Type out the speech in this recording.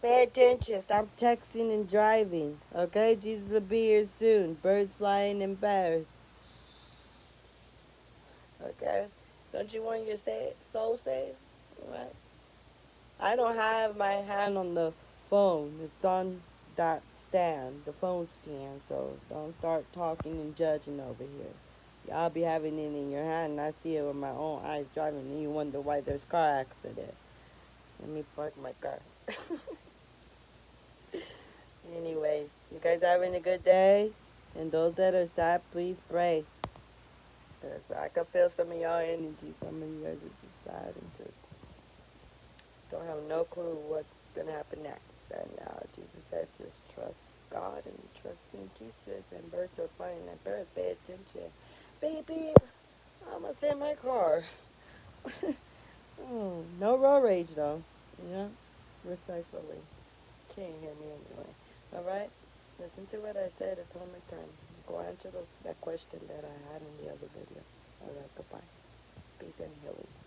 Pay attention. Stop texting and driving. Okay? Jesus will be here soon. Birds flying and bears. Okay? Don't you want your soul saved? Right? I don't have my hand on the phone. It's on that stand, the phone stand. So don't start talking and judging over here. Y'all be having it in your hand, and I see it with my own eyes driving, and you wonder why there's car accident. Let me park my car. Anyways, you guys having a good day? And those that are sad, please pray. 'Cause I can feel some of y'all energy. Some of you guys are just sad and just don't have no clue what's going to happen next. And Jesus said, just trust God and trust in Jesus. And birds are flying and birds pay attention. Beep, beep. I almost hit my car. No road rage, though. Yeah, respectfully. Can't hear me anyway. Alright? Listen to what I said. It's homework time. Go answer that question that I had in the other video. Alright, goodbye. Peace and healing.